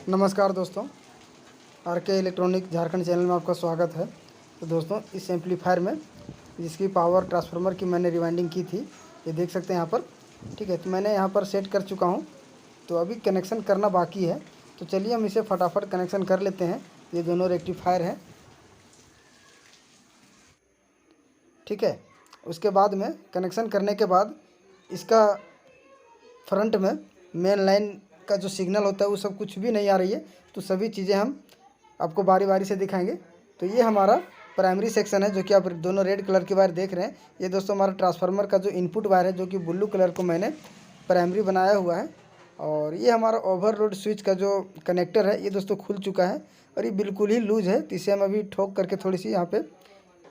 नमस्कार दोस्तों, आर के इलेक्ट्रॉनिक झारखंड चैनल में आपका स्वागत है। तो दोस्तों, इस एम्पलीफायर में जिसकी पावर ट्रांसफार्मर की मैंने रिवाइंडिंग की थी, ये देख सकते हैं यहाँ पर। ठीक है, तो मैंने यहाँ पर सेट कर चुका हूँ। तो अभी कनेक्शन करना बाकी है, तो चलिए हम इसे फटाफट कनेक्शन कर लेते हैं। ये दोनों रेक्टिफायर हैं। ठीक है, उसके बाद में कनेक्शन करने के बाद इसका फ्रंट में मेन लाइन का जो सिग्नल होता है वो सब कुछ भी नहीं आ रही है। तो सभी चीज़ें हम आपको बारी बारी से दिखाएंगे। तो ये हमारा प्राइमरी सेक्शन है, जो कि आप दोनों रेड कलर की वायर देख रहे हैं। ये दोस्तों हमारा ट्रांसफार्मर का जो इनपुट वायर है, जो कि ब्लू कलर को मैंने प्राइमरी बनाया हुआ है। और ये हमारा ओवरलोड स्विच का जो कनेक्टर है, ये दोस्तों खुल चुका है और ये बिल्कुल ही लूज है। तो इसे हम अभी ठोक करके थोड़ी सी यहाँ पे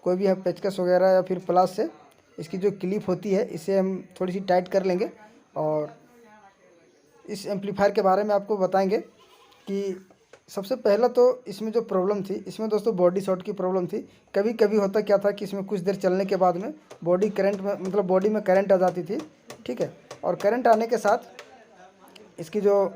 कोई भी हम पेचकस वगैरह या फिर प्लास से इसकी जो क्लिप होती है, इसे हम थोड़ी सी टाइट कर लेंगे। और इस एम्पलीफायर के बारे में आपको बताएंगे कि सबसे पहला तो इसमें जो प्रॉब्लम थी, इसमें दोस्तों बॉडी शॉर्ट की प्रॉब्लम थी। कभी कभी होता क्या था कि इसमें कुछ देर चलने के बाद में बॉडी करंट में मतलब बॉडी में करंट आ जाती थी। ठीक है, और करंट आने के साथ इसकी जो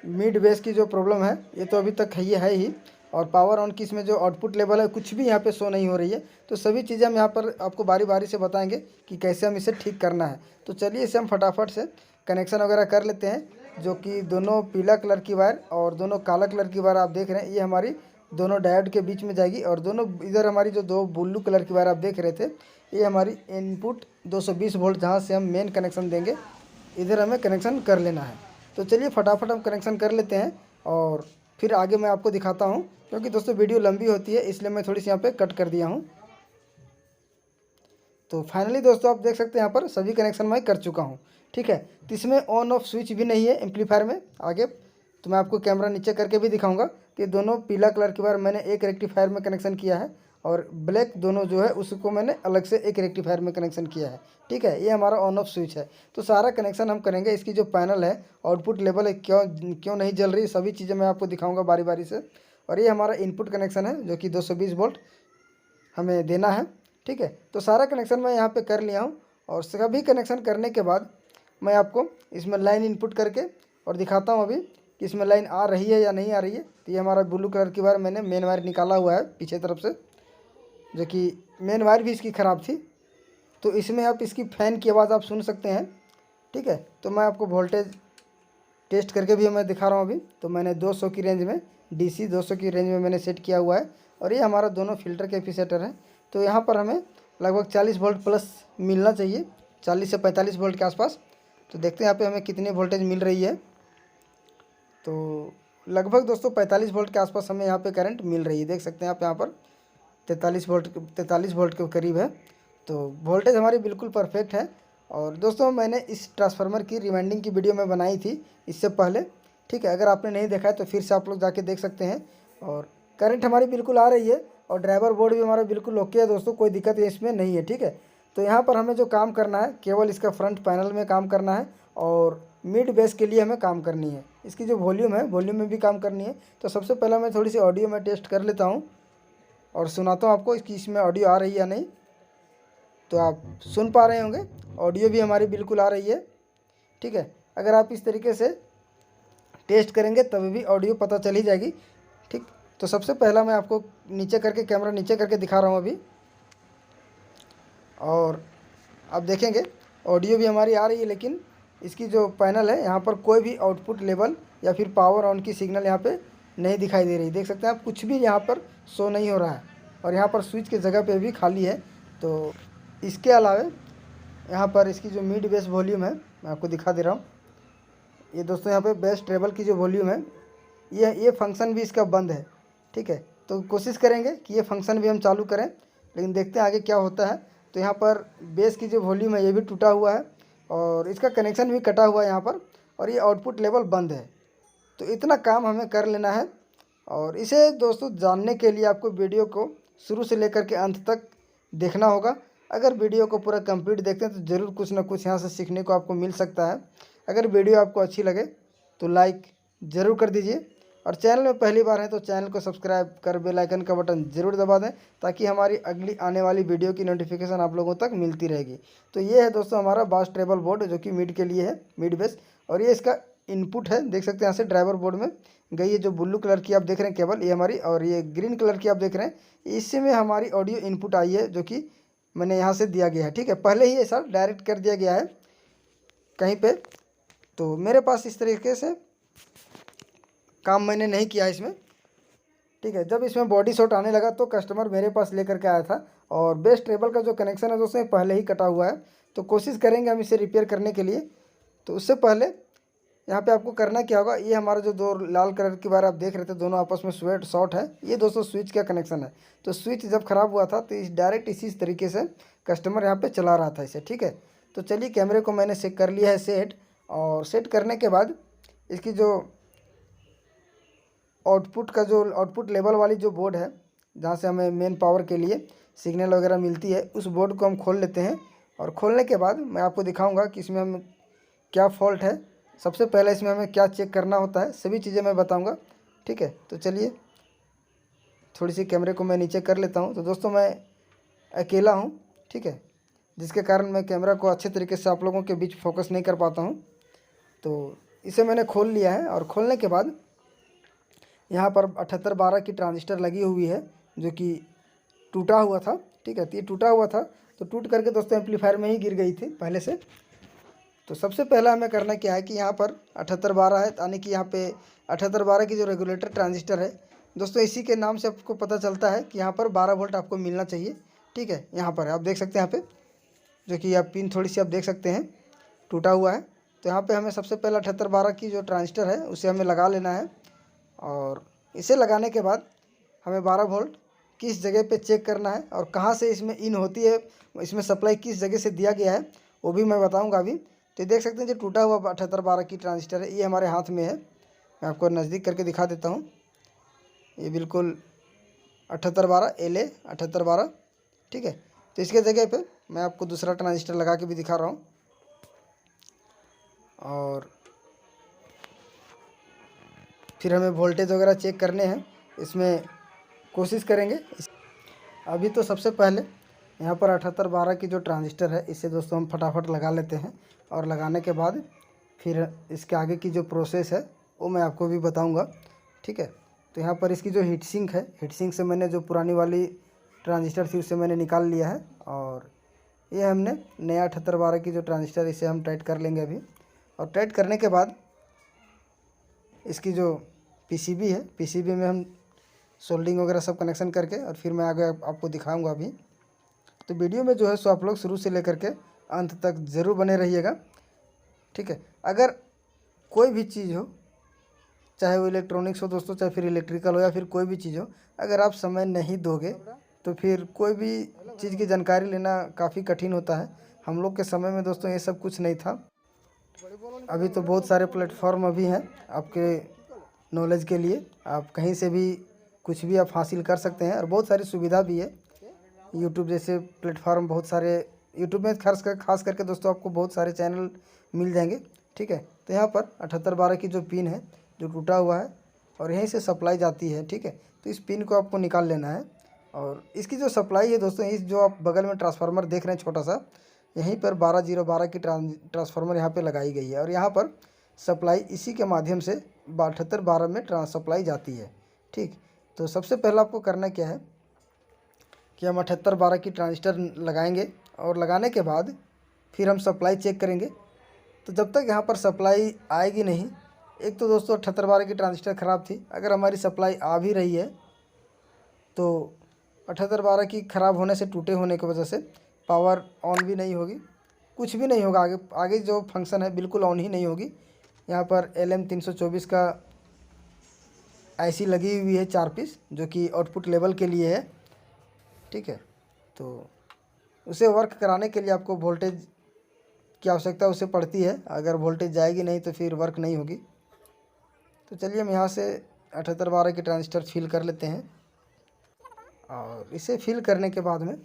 मिड बेस की जो प्रॉब्लम है, ये तो अभी तक है ही। और पावर ऑन की इसमें जो आउटपुट लेवल है, कुछ भी यहाँ पे शो नहीं हो रही है। तो सभी चीज़ें हम यहाँ पर आपको बारी बारी से बताएंगे कि कैसे हम इसे ठीक करना है। तो चलिए इसे हम फटाफट से कनेक्शन वगैरह कर लेते हैं। जो कि दोनों पीला कलर की वायर और दोनों काला कलर की वायर आप देख रहे हैं, ये हमारी दोनों डायोड के बीच में जाएगी। और दोनों इधर हमारी जो दो ब्लू कलर की वायर आप देख रहे थे, ये हमारी इनपुट 220 वोल्ट जहाँ से हम मेन कनेक्शन देंगे, इधर हमें कनेक्शन कर लेना है। तो चलिए फटाफट हम कनेक्शन कर लेते हैं और फिर आगे मैं आपको दिखाता हूँ। क्योंकि दोस्तों वीडियो लंबी होती है, इसलिए मैं थोड़ी सी यहाँ पे कट कर दिया हूँ। तो फाइनली दोस्तों आप देख सकते हैं यहाँ पर सभी कनेक्शन मैं कर चुका हूँ। ठीक है, तो इसमें ऑन ऑफ स्विच भी नहीं है एम्पलीफायर में आगे। तो मैं आपको कैमरा नीचे करके भी दिखाऊंगा कि दोनों पीला कलर की वायर मैंने एक रेक्टिफायर में कनेक्शन किया है और ब्लैक दोनों जो है उसको मैंने अलग से एक रेक्टिफायर में कनेक्शन किया है। ठीक है, ये हमारा ऑन ऑफ स्विच है। तो सारा कनेक्शन हम करेंगे। इसकी जो पैनल है, आउटपुट लेवल है, क्यों क्यों नहीं जल रही, सभी चीज़ें मैं आपको दिखाऊँगा बारी बारी से। और ये हमारा इनपुट कनेक्शन है, जो कि 220 वोल्ट हमें देना है। ठीक है, तो सारा कनेक्शन मैं यहाँ पे कर लिया हूँ। और सभी कनेक्शन करने के बाद मैं आपको इसमें लाइन इनपुट करके और दिखाता हूँ अभी कि इसमें लाइन आ रही है या नहीं आ रही है। तो ये हमारा ब्लू कलर की वायर मैंने मेन वायर निकाला हुआ है पीछे तरफ से, जो कि मेन वायर भी इसकी ख़राब थी। तो इसमें आप इसकी फ़ैन की आवाज़ आप सुन सकते हैं। ठीक है, तो मैं आपको वोल्टेज टेस्ट करके भी मैं दिखा रहा हूँ अभी। तो मैंने 200 की रेंज में, DC 200 की रेंज में मैंने सेट किया हुआ है। और ये हमारा दोनों फिल्टर कैपेसिटर है। तो यहाँ पर हमें लगभग 40 वोल्ट प्लस मिलना चाहिए, 40 से 45 वोल्ट के आसपास। तो देखते हैं यहाँ पे हमें कितनी वोल्टेज मिल रही है। तो लगभग दोस्तों 45 वोल्ट के आसपास हमें यहाँ पे करंट मिल रही है। देख सकते हैं आप यहाँ पर 43 वोल्ट के करीब है। तो वोल्टेज हमारी बिल्कुल परफेक्ट है। और दोस्तों मैंने इस ट्रांसफार्मर की रिवाइंडिंग की वीडियो मैं बनाई थी इससे पहले। ठीक है, अगर आपने नहीं देखा है तो फिर से आप लोग जाके देख सकते हैं। और करंट हमारी बिल्कुल आ रही है और ड्राइवर बोर्ड भी हमारा बिल्कुल ओके है दोस्तों, कोई दिक्कत इसमें नहीं है। ठीक है, तो यहाँ पर हमें जो काम करना है, केवल इसका फ्रंट पैनल में काम करना है और मिड बेस के लिए हमें काम करनी है। इसकी जो वॉल्यूम है, वॉल्यूम में भी काम करनी है। तो सबसे पहले मैं थोड़ी सी ऑडियो में टेस्ट कर लेता हूँ और सुनाता हूँ आपको इसकी इसमें ऑडियो आ रही है या नहीं। तो आप सुन पा रहे होंगे, ऑडियो भी हमारी बिल्कुल आ रही है। ठीक है, अगर आप इस तरीके से टेस्ट करेंगे तभी भी ऑडियो पता चल ही जाएगी। ठीक, तो सबसे पहला मैं आपको नीचे करके, कैमरा नीचे करके दिखा रहा हूँ अभी। और आप देखेंगे ऑडियो भी हमारी आ रही है, लेकिन इसकी जो पैनल है यहाँ पर कोई भी आउटपुट लेवल या फिर पावर ऑन की सिग्नल यहाँ पे नहीं दिखाई दे रही। देख सकते हैं आप, कुछ भी यहाँ पर शो नहीं हो रहा है। और यहाँ पर स्विच की जगह पे भी खाली है। तो इसके अलावा यहाँ पर इसकी जो मिड बेस वॉल्यूम है, मैं आपको दिखा दे रहा हूँ। ये दोस्तों यहाँ पे बेस ट्रेबल की जो वॉल्यूम है, ये फंक्शन भी इसका बंद है। ठीक है, तो कोशिश करेंगे कि ये फंक्शन भी हम चालू करें, लेकिन देखते हैं आगे क्या होता है। तो यहाँ पर बेस की जो वॉल्यूम है ये भी टूटा हुआ है और इसका कनेक्शन भी कटा हुआ है यहाँ पर, और ये आउटपुट लेवल बंद है। तो इतना काम हमें कर लेना है। और इसे दोस्तों जानने के लिए आपको वीडियो को शुरू से लेकर के अंत तक देखना होगा। अगर वीडियो को पूरा कंप्लीट देखते हैं तो ज़रूर कुछ ना कुछ यहाँ से सीखने को आपको मिल सकता है। अगर वीडियो आपको अच्छी लगे तो लाइक ज़रूर कर दीजिए, और चैनल में पहली बार है तो चैनल को सब्सक्राइब कर बेल आइकन का बटन ज़रूर दबा दें, ताकि हमारी अगली आने वाली वीडियो की नोटिफिकेशन आप लोगों तक मिलती रहेगी। तो ये है दोस्तों हमारा बास ट्रेबल बोर्ड, जो कि मिड के लिए है, मिड बेस। और ये इसका इनपुट है, देख सकते हैं यहाँ से ड्राइवर बोर्ड में गई है। जो ब्लू कलर की आप देख रहे हैं केबल, ये हमारी, और ये ग्रीन कलर की आप देख रहे हैं, इससे में हमारी ऑडियो इनपुट आई है, जो कि मैंने यहाँ से दिया गया है। ठीक है, पहले ही ऐसा डायरेक्ट कर दिया गया है कहीं पे, तो मेरे पास इस तरीके से काम मैंने नहीं किया इसमें। ठीक है, जब इसमें बॉडी शॉट आने लगा तो कस्टमर मेरे पास लेकर के आया था, और बेस ट्रेबल का जो कनेक्शन है दोस्तों पहले ही कटा हुआ है, तो कोशिश करेंगे हम इसे रिपेयर करने के लिए। तो उससे पहले यहाँ पे आपको करना क्या होगा, ये हमारा जो दो लाल कलर की वायर आप देख रहे थे दोनों आपस में स्वेट शॉर्ट है, ये दोस्तों स्विच का कनेक्शन है। तो स्विच जब ख़राब हुआ था तो इस डायरेक्ट इसी तरीके से कस्टमर यहाँ पे चला रहा था इसे। ठीक है, तो चलिए कैमरे को मैंने सेट कर लिया है सेट, और सेट करने के बाद इसकी जो आउटपुट लेवल वाली जो बोर्ड है, जहाँ से हमें मेन पावर के लिए सिग्नल वगैरह मिलती है, उस बोर्ड को हम खोल लेते हैं। और खोलने के बाद मैं आपको दिखाऊंगा कि इसमें हम क्या फॉल्ट है, सबसे पहले इसमें हमें क्या चेक करना होता है, सभी चीज़ें मैं बताऊंगा। ठीक है, तो चलिए थोड़ी सी कैमरे को मैं नीचे कर लेता हूं। तो दोस्तों मैं अकेला हूं, ठीक है, जिसके कारण मैं कैमरा को अच्छे तरीके से आप लोगों के बीच फोकस नहीं कर पाता हूं। तो इसे मैंने खोल लिया है, और खोलने के बाद यहाँ पर 7812 की ट्रांजिस्टर लगी हुई है, जो कि टूटा हुआ था। ठीक है, तो ये टूटा हुआ था, तो टूट करके दोस्तों एम्पलीफायर में ही गिर गई थी पहले से। तो सबसे पहला हमें करना क्या है कि यहाँ पर 7812 है, यानी कि यहाँ पे 7812 की जो रेगुलेटर ट्रांजिस्टर है दोस्तों, इसी के नाम से आपको पता चलता है कि यहाँ पर 12 वोल्ट आपको मिलना चाहिए। ठीक है, यहाँ पर आप देख सकते हैं, यहाँ पे जो कि आप पिन थोड़ी सी आप देख सकते हैं टूटा हुआ है। तो यहाँ पे हमें सबसे पहला 7812 की जो ट्रांजिस्टर है उसे हमें लगा लेना है, और इसे लगाने के बाद हमें 12 वोल्ट किस जगह पे चेक करना है, और कहाँ से इसमें इन होती है, इसमें सप्लाई किस जगह से दिया गया है वो भी मैं बताऊंगा अभी। तो देख सकते हैं जो टूटा हुआ 7812 की ट्रांजिस्टर है, ये हमारे हाथ में है। मैं आपको नज़दीक करके दिखा देता हूँ, ये बिल्कुल 7812 LA 7812। ठीक है, तो इसके जगह पे मैं आपको दूसरा ट्रांजिस्टर लगा के भी दिखा रहा हूँ, और फिर हमें वोल्टेज वगैरह चेक करने हैं, इसमें कोशिश करेंगे। अभी तो सबसे पहले यहाँ पर 7812 की जो ट्रांजिस्टर है इसे दोस्तों हम फटाफट लगा लेते हैं, और लगाने के बाद फिर इसके आगे की जो प्रोसेस है वो मैं आपको भी बताऊंगा। ठीक है, तो यहाँ पर इसकी जो हीट सिंक है, हीट सिंक से मैंने जो पुरानी वाली ट्रांजिस्टर थी उसे मैंने निकाल लिया है, और ये हमने नया 7812 की जो ट्रांजिस्टर इसे हम टाइट कर लेंगे अभी। और टाइट करने के बाद इसकी जो पीसीबी है, पीसीबी में हम सोल्डिंग वगैरह सब कनेक्शन करके, और फिर मैं आगे आपको दिखाऊंगा अभी। तो वीडियो में जो है सो आप लोग शुरू से लेकर के अंत तक ज़रूर बने रहिएगा। ठीक है, अगर कोई भी चीज़ हो, चाहे वो इलेक्ट्रॉनिक्स हो दोस्तों, चाहे फिर इलेक्ट्रिकल हो, या फिर कोई भी चीज़ हो, अगर आप समय नहीं दोगे तो फिर कोई भी चीज़ की जानकारी लेना काफ़ी कठिन होता है। हम लोग के समय में दोस्तों ये सब कुछ नहीं था। अभी तो बहुत सारे प्लेटफॉर्म अभी हैं आपके नॉलेज के लिए, आप कहीं से भी कुछ भी आप हासिल कर सकते हैं, और बहुत सारी सुविधा भी है। यूट्यूब जैसे प्लेटफॉर्म बहुत सारे, यूट्यूब में खास करके दोस्तों आपको बहुत सारे चैनल मिल जाएंगे। ठीक है, तो यहाँ पर 7812 की जो पिन है जो टूटा हुआ है, और यहीं से सप्लाई जाती है। ठीक है, तो इस पिन को आपको निकाल लेना है, और इसकी जो सप्लाई है दोस्तों, इस जो आप बगल में ट्रांसफार्मर देख रहे हैं छोटा सा, यहीं पर 12012 की ट्रांसफार्मर यहाँ पर लगाई गई है, और यहाँ पर सप्लाई इसी के माध्यम से 7812 में सप्लाई जाती है। ठीक, तो सबसे पहला आपको करना क्या है कि हम 7812 की ट्रांजिस्टर लगाएंगे, और लगाने के बाद फिर हम सप्लाई चेक करेंगे। तो जब तक यहाँ पर सप्लाई आएगी नहीं, एक तो दोस्तों 7812 की ट्रांजिस्टर ख़राब थी, अगर हमारी सप्लाई आ भी रही है तो 7812 की ख़राब होने से, टूटे होने की वजह से पावर ऑन भी नहीं होगी, कुछ भी नहीं होगा, आगे आगे जो फंक्शन है बिल्कुल ऑन ही नहीं होगी। यहाँ पर LM324 का IC लगी हुई है 4 पीस, जो कि आउटपुट लेवल के लिए है। ठीक है, तो उसे वर्क कराने के लिए आपको वोल्टेज की आवश्यकता उसे पड़ती है, अगर वोल्टेज जाएगी नहीं तो फिर वर्क नहीं होगी। तो चलिए हम यहाँ से 7812 की ट्रांजिस्टर फिल कर लेते हैं, और इसे फिल करने के बाद में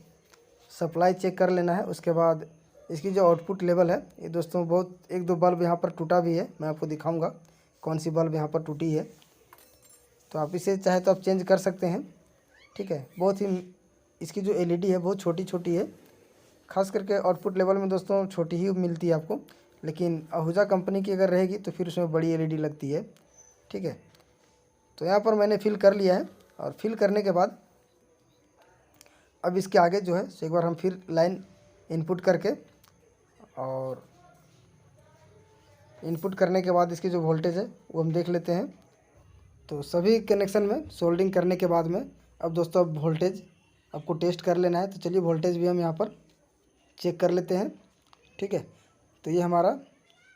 सप्लाई चेक कर लेना है। उसके बाद इसकी जो आउटपुट लेवल है, ये दोस्तों बहुत एक दो बल्ब यहाँ पर टूटा भी है, मैं आपको दिखाऊंगा कौन सी बल्ब यहाँ पर टूटी है। तो आप इसे चाहे तो आप चेंज कर सकते हैं। ठीक है, बहुत ही इसकी जो LED है बहुत छोटी छोटी है, खास करके आउटपुट लेवल में दोस्तों छोटी ही मिलती है आपको, लेकिन आहूजा कंपनी की अगर रहेगी तो फिर उसमें बड़ी एलईडी लगती है। ठीक है, तो यहाँ पर मैंने फिल कर लिया है। और फिल करने के बाद अब इसके आगे जो है सो एक बार हम फिर लाइन इनपुट करके, और इनपुट करने के बाद इसकी जो वोल्टेज है वो हम देख लेते हैं। तो सभी कनेक्शन में सोल्डिंग करने के बाद में अब दोस्तों अब वोल्टेज आपको टेस्ट कर लेना है। तो चलिए वोल्टेज भी हम यहाँ पर चेक कर लेते हैं। ठीक है, तो ये हमारा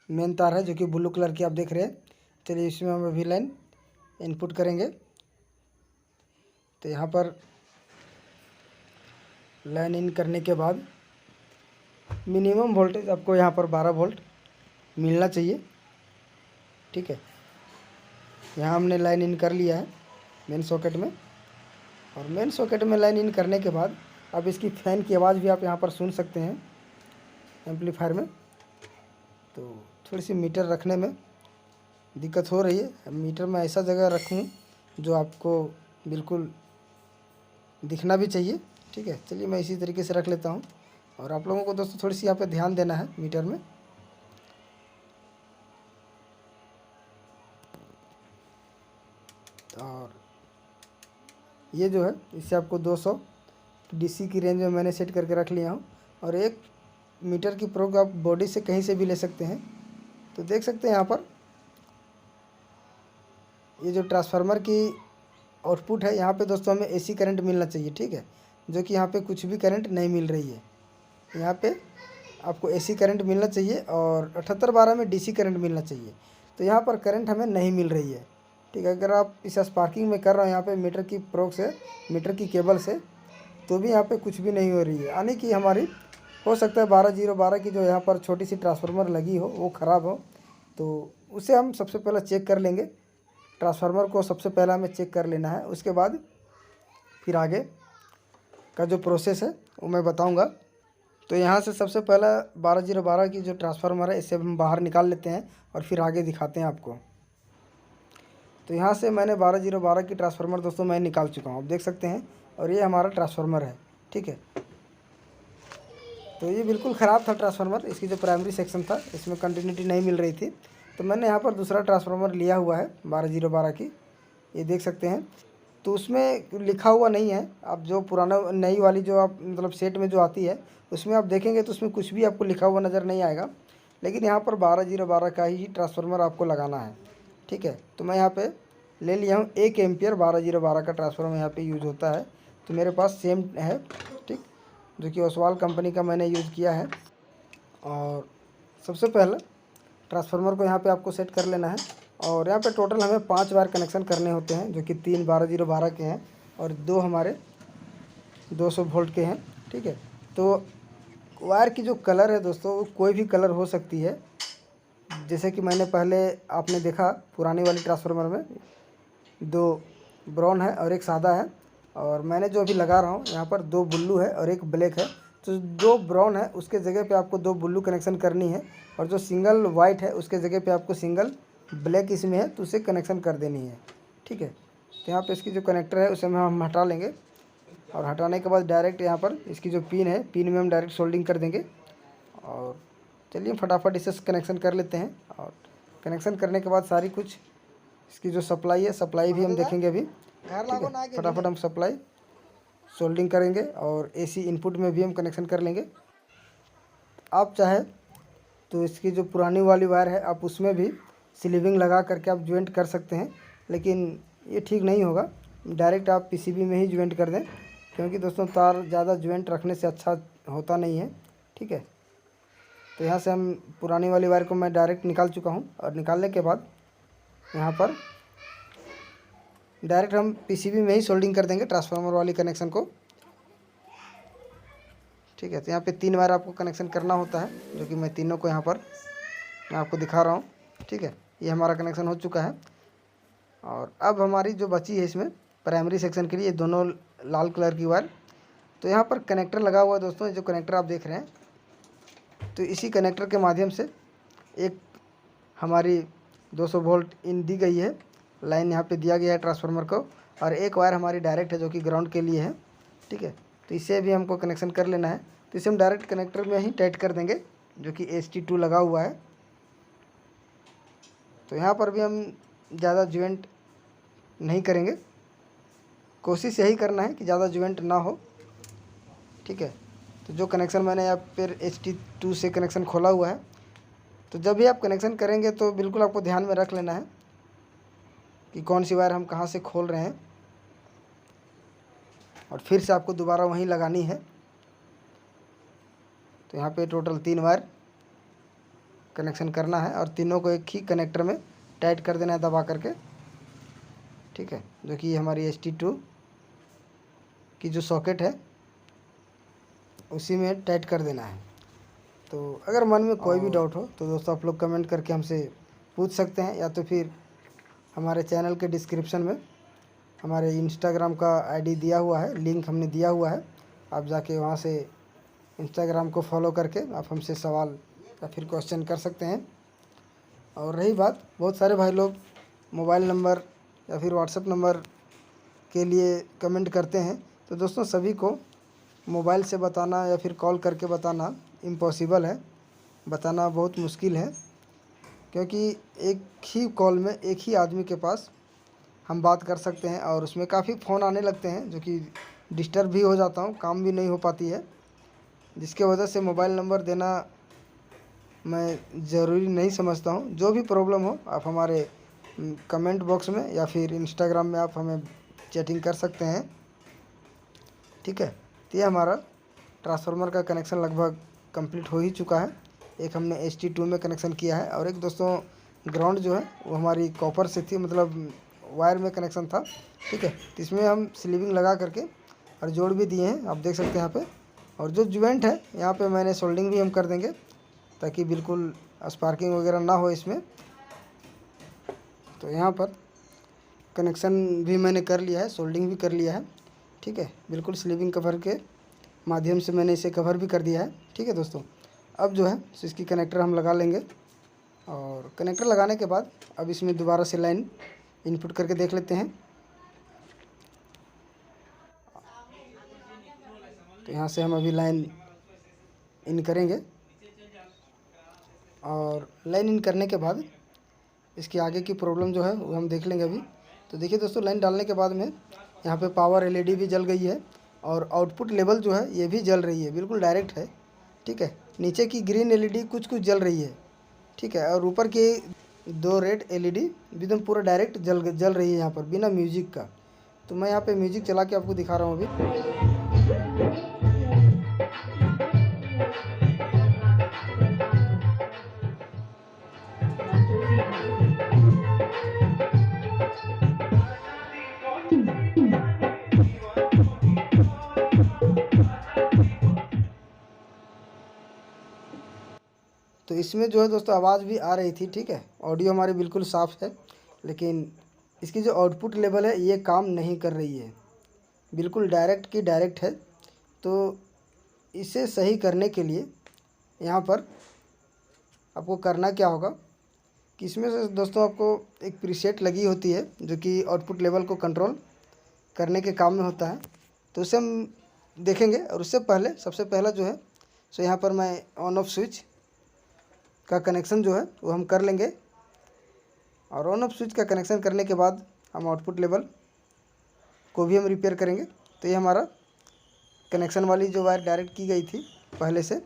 मेन तार है जो कि ब्लू कलर की आप देख रहे हैं। चलिए इसमें हम अभी लाइन इनपुट करेंगे। तो यहाँ पर लाइन इन करने के बाद मिनिमम वोल्टेज आपको यहाँ पर 12 वोल्ट मिलना चाहिए। ठीक है, यहाँ हमने लाइन इन कर लिया है मेन सॉकेट में। और मेन सॉकेट में लाइन इन करने के बाद अब इसकी फ़ैन की आवाज़ भी आप यहाँ पर सुन सकते हैं एम्पलीफायर में। तो थोड़ी सी मीटर रखने में दिक्कत हो रही है। मीटर में ऐसा जगह रखूँ जो आपको बिल्कुल दिखना भी चाहिए। ठीक है, चलिए मैं इसी तरीके से रख लेता हूँ। और आप लोगों को दोस्तों थोड़ी सी यहाँ पे ध्यान देना है मीटर में। और ये जो है इससे आपको 200 डीसी की रेंज में मैंने सेट करके रख लिया हूँ। और 1 मीटर की प्रोब आप बॉडी से कहीं से भी ले सकते हैं। तो देख सकते हैं यहाँ पर ये जो ट्रांसफार्मर की आउटपुट है, यहाँ पे दोस्तों हमें एसी करंट मिलना चाहिए। ठीक है, जो कि यहाँ पे कुछ भी करंट नहीं मिल रही है। यहाँ पे आपको एसी करंट मिलना चाहिए और 7812 में डीसी करंट मिलना चाहिए। तो यहाँ पर करंट हमें नहीं मिल रही है। ठीक है, अगर आप इस स्पार्किंग में कर रहे हो यहाँ पे मीटर की प्रोब से, मीटर की केबल से, तो भी यहाँ पे कुछ भी नहीं हो रही है। यानी कि हमारी हो सकता है 12012 की जो यहाँ पर छोटी सी ट्रांसफार्मर लगी हो वो ख़राब हो। तो उसे हम सबसे पहले चेक कर लेंगे। ट्रांसफार्मर को सबसे पहले हमें चेक कर लेना है, उसके बाद फिर आगे का जो प्रोसेस है वो मैं बताऊंगा। तो यहाँ से सबसे पहला 12012 की जो ट्रांसफार्मर है इसे हम बाहर निकाल लेते हैं और फिर आगे दिखाते हैं आपको। तो यहाँ से मैंने 12012 की ट्रांसफार्मर दोस्तों मैं निकाल चुका हूँ, आप देख सकते हैं। और ये हमारा ट्रांसफार्मर है। ठीक है, तो ये बिल्कुल ख़राब था ट्रांसफार्मर। इसकी जो प्राइमरी सेक्शन था इसमें कंटिन्यूटी नहीं मिल रही थी। तो मैंने यहाँ पर दूसरा ट्रांसफार्मर लिया हुआ है 12012 की, ये देख सकते हैं। तो उसमें लिखा हुआ नहीं है। आप जो पुराना नई वाली जो आप मतलब सेट में जो आती है उसमें आप देखेंगे तो उसमें कुछ भी आपको लिखा हुआ नज़र नहीं आएगा। लेकिन यहाँ पर 12012 का ही ट्रांसफार्मर आपको लगाना है। ठीक है, तो मैं यहाँ पे ले लिया हूँ 1 एम्पियर 12012 का ट्रांसफार्मर यहाँ पे यूज़ होता है। तो मेरे पास सेम है, ठीक, जो कि ओसवाल कंपनी का मैंने यूज़ किया है। और सबसे पहले ट्रांसफार्मर को यहाँ पे आपको सेट कर लेना है। और यहाँ पे टोटल हमें 5 वायर कनेक्शन करने होते हैं, जो कि 3 12012 के हैं और 2 हमारे 200 वोल्ट के हैं। ठीक है, तो वायर की जो कलर है दोस्तों वो कोई भी कलर हो सकती है। जैसे कि मैंने पहले आपने देखा पुरानी वाली ट्रांसफार्मर में 2 ब्राउन है और 1 सादा है। और मैंने जो अभी लगा रहा हूँ यहाँ पर 2 ब्लू है और 1 ब्लैक है। तो जो ब्राउन है उसके जगह पे आपको 2 ब्लू कनेक्शन करनी है, और जो सिंगल वाइट है उसके जगह पे आपको सिंगल ब्लैक इसमें है तो उसे कनेक्शन कर देनी है। ठीक है, तो यहाँ पे इसकी जो कनेक्टर है उसे हम हटा लेंगे। और हटाने के बाद डायरेक्ट यहाँ पर इसकी जो पिन है, पिन में हम डायरेक्ट सोल्डिंग कर देंगे। और चलिए फटाफट इसे कनेक्शन कर लेते हैं। और कनेक्शन करने के बाद सारी कुछ इसकी जो सप्लाई है, सप्लाई भी हम देखेंगे अभी। ठीक है, फटाफट हम सप्लाई सोल्डिंग करेंगे और एसी इनपुट में भी हम कनेक्शन कर लेंगे। आप चाहे तो इसकी जो पुरानी वाली वायर है आप उसमें भी स्लीविंग लगा करके आप ज्वाइंट कर सकते हैं, लेकिन ये ठीक नहीं होगा। डायरेक्ट आप पीसीबी में ही ज्वाइंट कर दें, क्योंकि दोस्तों तार ज़्यादा ज्वाइंट रखने से अच्छा होता नहीं है। ठीक है, तो यहाँ से हम पुरानी वाली वायर को मैं डायरेक्ट निकाल चुका हूँ। और निकालने के बाद यहाँ पर डायरेक्ट हम पीसीबी में ही सोल्डिंग कर देंगे ट्रांसफार्मर वाली कनेक्शन को। ठीक है, तो यहाँ पे 3 वायर आपको कनेक्शन करना होता है, जो कि मैं तीनों को यहाँ पर मैं आपको दिखा रहा हूँ। ठीक है, ये हमारा कनेक्शन हो चुका है। और अब हमारी जो बची है इसमें प्राइमरी सेक्शन के लिए दोनों लाल कलर की वायर, तो यहाँ पर कनेक्टर लगा हुआ है दोस्तों। जो कनेक्टर आप देख रहे हैं, तो इसी कनेक्टर के माध्यम से एक हमारी 200 वोल्ट इन दी गई है, लाइन यहाँ पे दिया गया है ट्रांसफार्मर को। और 1 वायर हमारी डायरेक्ट है जो कि ग्राउंड के लिए है। ठीक है, तो इसे भी हमको कनेक्शन कर लेना है। तो इसे हम डायरेक्ट कनेक्टर में ही टाइट कर देंगे, जो कि ST2 लगा हुआ है। तो यहाँ पर भी हम ज़्यादा ज्वाइंट नहीं करेंगे, कोशिश यही करना है कि ज़्यादा ज्वाइंट ना हो, ठीक है। तो जो कनेक्शन मैंने यहाँ पर HT2 से कनेक्शन खोला हुआ है, तो जब भी आप कनेक्शन करेंगे तो बिल्कुल आपको ध्यान में रख लेना है कि कौन सी वायर हम कहाँ से खोल रहे हैं, और फिर से आपको दोबारा वहीं लगानी है। तो यहाँ पे टोटल 3 वायर कनेक्शन करना है और तीनों को एक ही कनेक्टर में टाइट कर देना है दबा करके, ठीक है। जो कि हमारी HT2 की जो सॉकेट है उसी में टाइट कर देना है। तो अगर मन में कोई भी डाउट हो तो दोस्तों आप लोग कमेंट करके हमसे पूछ सकते हैं, या तो फिर हमारे चैनल के डिस्क्रिप्शन में हमारे इंस्टाग्राम का ID दिया हुआ है, लिंक हमने दिया हुआ है, आप जाके वहाँ से इंस्टाग्राम को फॉलो करके आप हमसे सवाल या फिर क्वेश्चन कर सकते हैं। और रही बात, बहुत सारे भाई लोग मोबाइल नंबर या फिर व्हाट्सएप नंबर के लिए कमेंट करते हैं, तो दोस्तों सभी को मोबाइल से बताना या फिर कॉल करके बताना इम्पॉसिबल है, बताना बहुत मुश्किल है, क्योंकि एक ही कॉल में एक ही आदमी के पास हम बात कर सकते हैं और उसमें काफ़ी फ़ोन आने लगते हैं, जो कि डिस्टर्ब भी हो जाता हूँ, काम भी नहीं हो पाती है, जिसके वजह से मोबाइल नंबर देना मैं ज़रूरी नहीं समझता हूँ। जो भी प्रॉब्लम हो आप हमारे कमेंट बॉक्स में या फिर इंस्टाग्राम में आप हमें चैटिंग कर सकते हैं, ठीक है। तो ये हमारा ट्रांसफार्मर का कनेक्शन लगभग कंप्लीट हो ही चुका है। एक हमने HT2 में कनेक्शन किया है और एक दोस्तों ग्राउंड जो है वो हमारी कॉपर से थी, मतलब वायर में कनेक्शन था, ठीक है। तो इसमें हम स्लीविंग लगा करके और जोड़ भी दिए हैं, आप देख सकते हैं यहाँ पे। और जो ज्वाइंट है यहाँ पे मैंने सोल्डिंग भी हम कर देंगे, ताकि बिल्कुल स्पार्किंग वगैरह ना हो इसमें। तो यहाँ पर कनेक्शन भी मैंने कर लिया है, सोल्डिंग भी कर लिया है, ठीक है। बिल्कुल स्लीविंग कवर के माध्यम से मैंने इसे कवर भी कर दिया है, ठीक है दोस्तों। अब जो है इसकी कनेक्टर हम लगा लेंगे, और कनेक्टर लगाने के बाद अब इसमें दोबारा से लाइन इनपुट करके देख लेते हैं। तो यहाँ से हम अभी लाइन इन करेंगे, और लाइन इन करने के बाद इसकी आगे की प्रॉब्लम जो है वो हम देख लेंगे अभी। तो देखिए दोस्तों, लाइन डालने के बाद में यहाँ पे पावर LED भी जल गई है, और आउटपुट लेवल जो है ये भी जल रही है, बिल्कुल डायरेक्ट है, ठीक है। नीचे की ग्रीन LED कुछ कुछ जल रही है, ठीक है, और ऊपर की 2 रेड LED एकदम पूरा डायरेक्ट जल रही है यहाँ पर बिना म्यूजिक का। तो मैं यहाँ पे म्यूजिक चला के आपको दिखा रहा हूँ अभी। तो इसमें जो है दोस्तों आवाज़ भी आ रही थी, ठीक है, ऑडियो हमारी बिल्कुल साफ़ है, लेकिन इसकी जो आउटपुट लेवल है ये काम नहीं कर रही है, बिल्कुल डायरेक्ट की डायरेक्ट है। तो इसे सही करने के लिए यहाँ पर आपको करना क्या होगा कि इसमें से दोस्तों आपको एक प्रीसेट लगी होती है जो कि आउटपुट लेवल को कंट्रोल करने के काम में होता है। तो उसे हम देखेंगे, और उससे पहले सबसे पहला जो है सो यहाँ पर मैं ऑन ऑफ स्विच का कनेक्शन जो है वो हम कर लेंगे, और ऑन ऑफ स्विच का कनेक्शन करने के बाद हम आउटपुट लेवल को भी हम रिपेयर करेंगे। तो ये हमारा कनेक्शन वाली जो वायर डायरेक्ट की गई थी पहले से,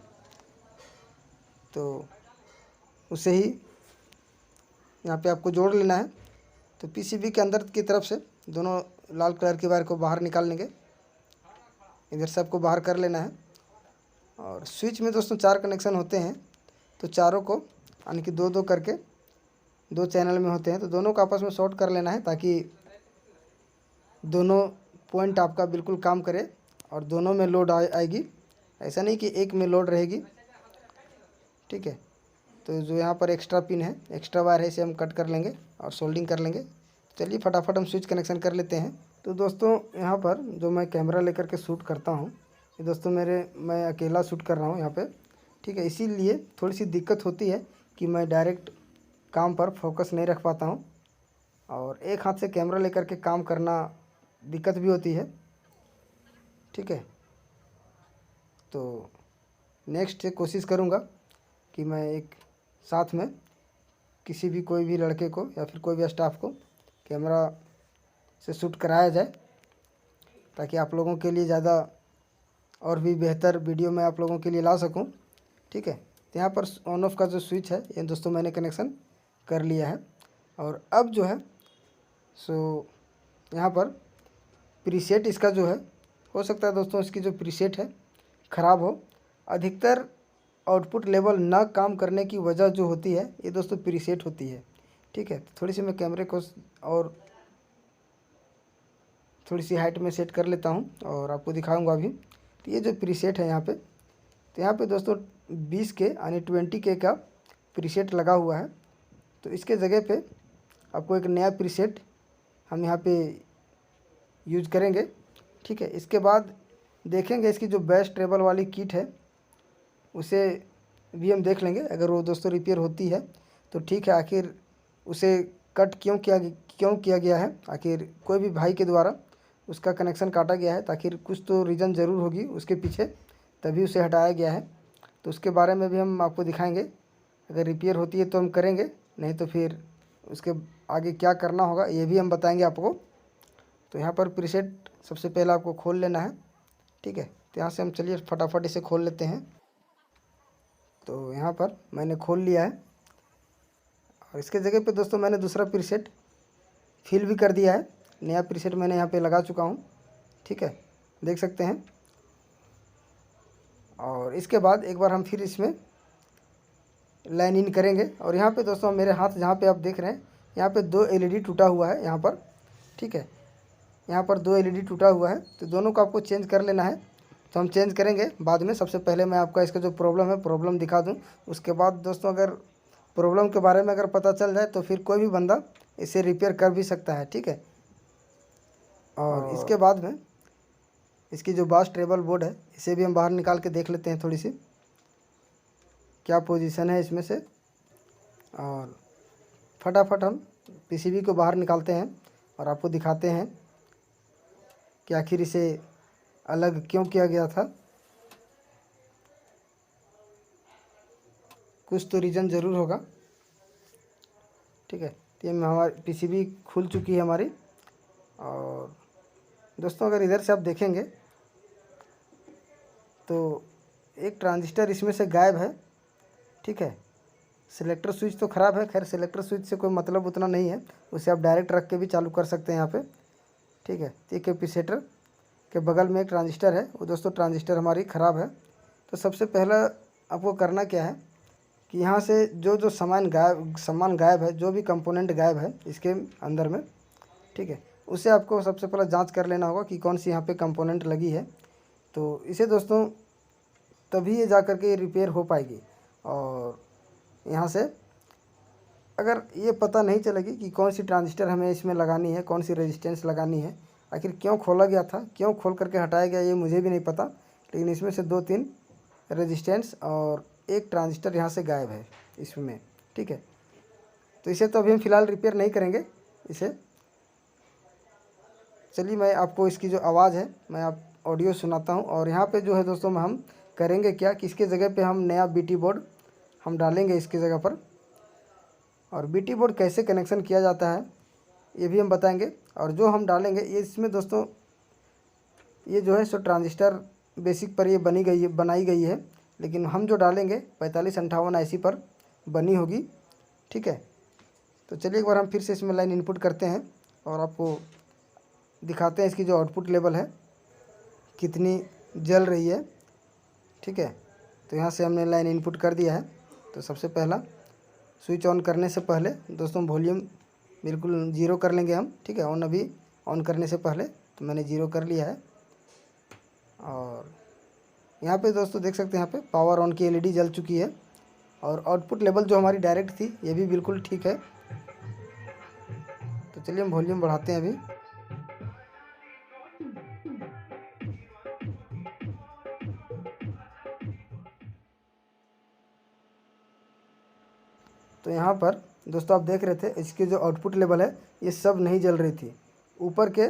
तो उसे ही यहाँ पे आपको जोड़ लेना है। तो PCB के अंदर की तरफ से दोनों लाल कलर की वायर को बाहर निकाल लेंगे, इधर से आपको बाहर कर लेना है। और स्विच में दोस्तों 4 कनेक्शन होते हैं, तो चारों को यानी कि 2-2 करके 2 चैनल में होते हैं, तो दोनों को आपस में शॉर्ट कर लेना है, ताकि दोनों पॉइंट आपका बिल्कुल काम करे और दोनों में लोड आएगी, ऐसा नहीं कि एक में लोड रहेगी, ठीक है। तो जो यहाँ पर एक्स्ट्रा पिन है, एक्स्ट्रा वायर है, इसे हम कट कर लेंगे और सोल्डिंग कर लेंगे। चलिए फटाफट हम स्विच कनेक्शन कर लेते हैं। तो दोस्तों यहाँ पर जो मैं कैमरा लेकर के शूट करता हूँ, ये दोस्तों मैं अकेला शूट कर रहा हूँ यहाँ पे, ठीक है, इसीलिए थोड़ी सी दिक्कत होती है कि मैं डायरेक्ट काम पर फोकस नहीं रख पाता हूँ, और एक हाथ से कैमरा लेकर के काम करना दिक्कत भी होती है, ठीक है। तो नेक्स्ट कोशिश करूँगा कि मैं एक साथ में किसी भी कोई भी लड़के को या फिर कोई भी स्टाफ को कैमरा से शूट कराया जाए, ताकि आप लोगों के लिए ज़्यादा और भी बेहतर वीडियो मैं आप लोगों के लिए ला सकूं। ठीक है, तो यहाँ पर ऑन ऑफ का जो स्विच है ये दोस्तों मैंने कनेक्शन कर लिया है। और अब जो है सो यहाँ पर प्रीसेट इसका जो है, हो सकता है दोस्तों इसकी जो प्रीसेट है ख़राब हो। अधिकतर आउटपुट लेवल ना काम करने की वजह जो होती है ये दोस्तों प्रीसेट होती है। ठीक है, तो थोड़ी सी मैं कैमरे को और थोड़ी सी हाइट में सेट कर लेता हूँ और आपको दिखाऊंगा अभी। तो ये जो प्रीसेट है यहाँ पे, तो यहाँ पे दोस्तों 20K यानी 20K का प्रीसेट लगा हुआ है। तो इसके जगह पे आपको एक नया प्रीसेट हम यहाँ पे यूज करेंगे। ठीक है, इसके बाद देखेंगे इसकी जो बेस ट्रेबल वाली किट है उसे भी हम देख लेंगे। अगर वो दोस्तों रिपेयर होती है तो ठीक है, आखिर उसे कट क्यों किया गया है, आखिर कोई भी भाई के द्वारा उसका कनेक्शन काटा गया है, ताकि कुछ तो रीज़न ज़रूर होगी उसके पीछे, तभी उसे हटाया गया है। तो उसके बारे में भी हम आपको दिखाएंगे। अगर रिपेयर होती है तो हम करेंगे, नहीं तो फिर उसके आगे क्या करना होगा ये भी हम बताएंगे आपको। तो यहाँ पर प्रीसेट सबसे पहले आपको खोल लेना है। ठीक है, तो यहाँ से हम चलिए फटाफट इसे खोल लेते हैं। तो यहाँ पर मैंने खोल लिया है और इसके जगह पे दोस्तों मैंने दूसरा प्रीसेट फिल भी कर दिया है। नया प्रीसेट मैंने यहाँ पे लगा चुका हूँ। ठीक है, देख सकते हैं। और इसके बाद एक बार हम फिर इसमें लाइन इन करेंगे। और यहाँ पे दोस्तों मेरे हाथ जहाँ पे आप देख रहे हैं, यहाँ पे 2 LED टूटा हुआ है यहाँ पर। ठीक है, यहाँ पर 2 LED टूटा हुआ है, तो दोनों को आपको चेंज कर लेना है। तो हम चेंज करेंगे बाद में। सबसे पहले मैं आपका इसका जो प्रॉब्लम दिखा दूँ। उसके बाद दोस्तों अगर प्रॉब्लम के बारे में अगर पता चल जाए तो फिर कोई भी बंदा इसे रिपेयर कर भी सकता है। ठीक है, और इसके बाद में इसकी जो बास ट्रेबल बोर्ड है इसे भी हम बाहर निकाल के देख लेते हैं थोड़ी सी क्या पोजीशन है इसमें से। और फटाफट हम PCB को बाहर निकालते हैं और आपको दिखाते हैं कि आखिर इसे अलग क्यों किया गया था। कुछ तो रीज़न ज़रूर होगा। ठीक है, तो ये हमारी PCB खुल चुकी है हमारी। और दोस्तों अगर इधर से आप देखेंगे तो एक ट्रांजिस्टर इसमें से गायब है। ठीक है, सिलेक्टर स्विच तो ख़राब है। खैर सिलेक्टर स्विच से कोई मतलब उतना नहीं है, उसे आप डायरेक्ट रख के भी चालू कर सकते हैं यहाँ पे। ठीक है, तो एक कैपेसिटर के बगल में एक ट्रांजिस्टर है, वो दोस्तों ट्रांजिस्टर हमारी ख़राब है। तो सबसे पहला आपको करना क्या है कि यहाँ से जो सामान गायब है, जो भी कंपोनेंट गायब है इसके अंदर में, ठीक है, उसे आपको सबसे पहले जांच कर लेना होगा कि कौन सी यहाँ पे कंपोनेंट लगी है। तो इसे दोस्तों तभी ये जा कर के रिपेयर हो पाएगी। और यहाँ से अगर ये पता नहीं चलेगी कि कौन सी ट्रांजिस्टर हमें इसमें लगानी है, कौन सी रेजिस्टेंस लगानी है, आखिर क्यों खोला गया था, क्यों खोल करके हटाया गया, ये मुझे भी नहीं पता। लेकिन इसमें से 2-3 रेजिस्टेंस और एक ट्रांजिस्टर यहाँ से गायब है इसमें। ठीक है, तो इसे तो अभी हम फ़िलहाल रिपेयर नहीं करेंगे इसे। चलिए मैं आपको इसकी जो आवाज़ है मैं आप ऑडियो सुनाता हूँ। और यहाँ पे जो है दोस्तों हम करेंगे क्या कि इसके जगह पे हम नया BT बोर्ड हम डालेंगे इसकी जगह पर। और BT बोर्ड कैसे कनेक्शन किया जाता है ये भी हम बताएंगे। और जो हम डालेंगे ये इसमें दोस्तों ये जो है सो ट्रांजिस्टर बेसिक पर ये बनाई गई है, लेकिन हम जो डालेंगे 4558 IC पर बनी होगी। ठीक है, तो चलिए एक बार हम फिर से इसमें लाइन इनपुट करते हैं और आपको दिखाते हैं इसकी जो आउटपुट लेवल है कितनी जल रही है। ठीक है, तो यहाँ से हमने लाइन इनपुट कर दिया है। तो सबसे पहला स्विच ऑन करने से पहले दोस्तों वॉल्यूम बिल्कुल 0 कर लेंगे हम। ठीक है, अभी ऑन करने से पहले तो मैंने 0 कर लिया है। और यहाँ पे दोस्तों देख सकते हैं यहाँ पे पावर ऑन की LED जल चुकी है। और आउटपुट लेवल जो हमारी डायरेक्ट थी ये भी बिल्कुल ठीक है। तो चलिए हम वॉल्यूम बढ़ाते हैं अभी। तो यहाँ पर दोस्तों आप देख रहे थे इसकी जो आउटपुट लेवल है ये सब नहीं जल रही थी। ऊपर के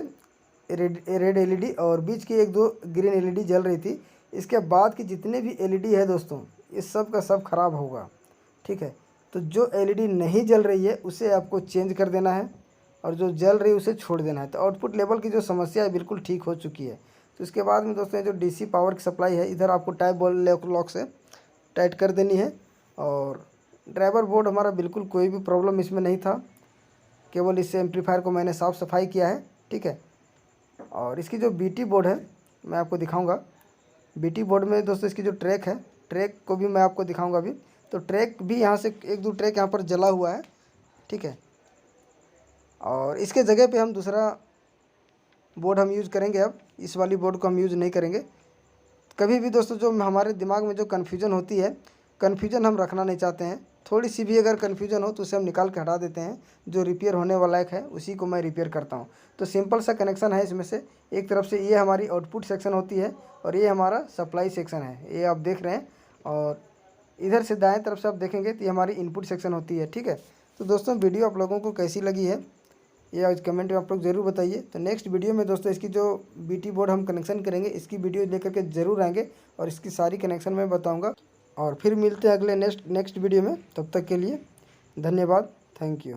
रेड LED और बीच की 1-2 ग्रीन LED जल रही थी। इसके बाद की जितने भी LED है दोस्तों ये सब का सब ख़राब होगा। ठीक है, तो जो एलईडी नहीं जल रही है उसे आपको चेंज कर देना है और जो जल रही है उसे छोड़ देना है। तो आउटपुट लेवल की जो समस्या है बिल्कुल ठीक हो चुकी है। तो इसके बाद में दोस्तों जो डीसी पावर की सप्लाई है इधर आपको टाइप बॉल लॉक से टाइट कर देनी है। और ड्राइवर बोर्ड हमारा बिल्कुल कोई भी प्रॉब्लम इसमें नहीं था, केवल इससे एम्पलीफायर को मैंने साफ़ सफाई किया है, ठीक है। और इसकी जो बीटी बोर्ड है मैं आपको दिखाऊंगा। बीटी बोर्ड में दोस्तों इसकी जो ट्रैक है, ट्रैक को भी मैं आपको दिखाऊंगा अभी। तो ट्रैक भी यहाँ से एक दो ट्रैक यहाँ पर जला हुआ है, ठीक है। और इसके जगह पे हम दूसरा बोर्ड हम यूज़ करेंगे। अब इस वाली बोर्ड को हम यूज़ नहीं करेंगे। कभी भी दोस्तों जो हमारे दिमाग में जो कन्फ्यूजन होती है, कन्फ्यूजन हम रखना नहीं चाहते हैं। थोड़ी सी भी अगर कन्फ्यूजन हो तो उसे हम निकाल के हटा देते हैं। जो रिपेयर होने वाला है उसी को मैं रिपेयर करता हूँ। तो सिंपल सा कनेक्शन है इसमें से। एक तरफ से ये हमारी आउटपुट सेक्शन होती है और ये हमारा सप्लाई सेक्शन है, ये आप देख रहे हैं। और इधर से दाएं तरफ से आप देखेंगे तो ये हमारी इनपुट सेक्शन होती है, ठीक है। तो दोस्तों वीडियो आप लोगों को कैसी लगी है ये आज कमेंट में आप लोग ज़रूर बताइए। तो नेक्स्ट वीडियो में दोस्तों इसकी जो बीटी बोर्ड हम कनेक्शन करेंगे इसकी वीडियो लेकर के ज़रूर आएंगे और इसकी सारी कनेक्शन मैं बताऊंगा। और फिर मिलते हैं अगले नेक्स्ट वीडियो में। तब तक के लिए धन्यवाद, थैंक यू।